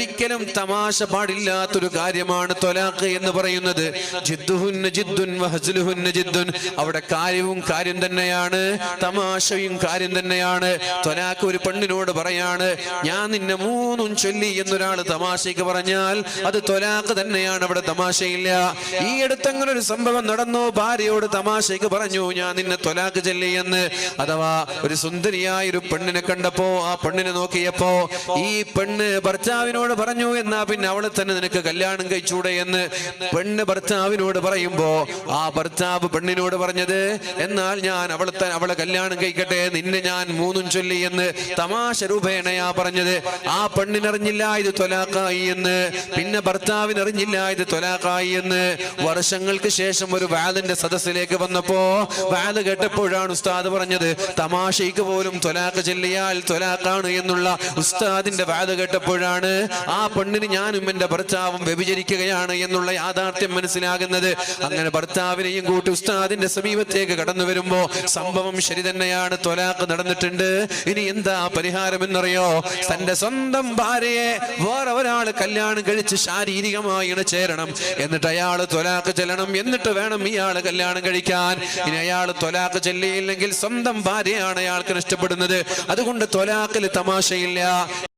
ഒരിക്കലും തമാശ പാടില്ലാത്തൊരു കാര്യമാണ് ത്വലാഖ് എന്ന് പറയുന്നത്. ജിദ്ദുഹുന്ന ജിദ്ദുൻ വഹസ്ലുഹുന്ന ജിദ്ദുൻ. അവിടെ കാര്യവും കാര്യം തന്നെയാണ്, തമാശയും കാര്യം തന്നെയാണ്. ത്വലാഖ് ഒരു പെണ്ണിനോട് പറയാണ്, ഞാൻ നിന്നെ മൂന്നും ചൊല്ലി എന്നൊരാൾ തമാശയ്ക്ക് പറഞ്ഞാൽ അത് ത്വലാഖ് തന്നെയാണ്, അവിടെ തമാശയില്ല. ഈ അടുത്തങ്ങനെ ഒരു സംഭവം നടന്നു. ഭാര്യയോട് തമാശയ്ക്ക് പറഞ്ഞു, ഞാൻ നിന്നെ ത്വലാഖ് ചൊല്ലി എന്ന്. അഥവാ ഒരു സുന്ദരിയായ ഒരു പെണ്ണിനെ കണ്ടപ്പോ, ആ പെണ്ണിനെ നോക്കിയപ്പോ ഈ പെണ്ണ് ഭർത്താവിനോട് പറഞ്ഞു, എന്നാ പിന്നെ അവളെ തന്നെ നിനക്ക് കല്യാണം കഴിച്ചൂടെ എന്ന് പെണ്ണ് ഭർത്താവിനോട് പറയുമ്പോ ആ ഭർത്താവ് പെണ്ണിനോട് പറഞ്ഞത്, എന്നാൽ ഞാൻ അവളെ കല്യാണം കഴിക്കട്ടെ, നിന്നെ ഞാൻ മൂന്നും ചൊല്ലി എന്ന് തമാശ രൂപേണയാ പറഞ്ഞത്. ആ പെണ്ണിനറിഞ്ഞില്ല ഇത് ത്വലാഖായി എന്ന്, പിന്നെ ഭർത്താവിനറിഞ്ഞില്ല ഇത് ത്വലാഖായി എന്ന്. വർഷങ്ങൾക്ക് ശേഷം ഒരു വാദിന്റെ സദസ്സിലേക്ക് വന്നപ്പോ വാദ് കേട്ടപ്പോഴാണ് ഉസ്താദ് പറഞ്ഞത്, തമാശയ്ക്ക് പോലും ത്വലാഖ് ചൊല്ലിയാൽ ത്വലാഖാണ് എന്നുള്ള ഉസ്താദിന്റെ വാദ് കേട്ടപ്പോഴാണ് ആ പെണ്ണിന് ഞാനും എന്റെ ഭർത്താവും വ്യഭിചരിക്കുകയാണ് എന്നുള്ള യാഥാർത്ഥ്യം മനസ്സിലാകുന്നത്. അങ്ങനെ ഭർത്താവിനെയും കൂട്ടി ഉസ്താദിന്റെ സമീപത്തേക്ക് കടന്നു വരുമ്പോ സംഭവം ശരി തന്നെയാണ്, ത്വലാഖ് നടന്നിട്ടുണ്ട്. ഇനി എന്താ പരിഹാരം എന്നറിയോ? തന്റെ സ്വന്തം ഭാര്യയെ വേറെ ഒരാള് കല്യാണം കഴിച്ച് ശാരീരികമായി ഇണചേരണം, എന്നിട്ട് അയാള് ത്വലാഖ് ചെല്ലണം, എന്നിട്ട് വേണം ഇയാള് കല്യാണം കഴിക്കാൻ. ഇനി അയാള് ത്വലാഖ് ചെല്ലിയില്ലെങ്കിൽ സ്വന്തം ഭാര്യയാണ് അയാൾക്ക് നഷ്ടപ്പെടുന്നത്. അതുകൊണ്ട് ത്വലാഖിൽ തമാശയില്ല.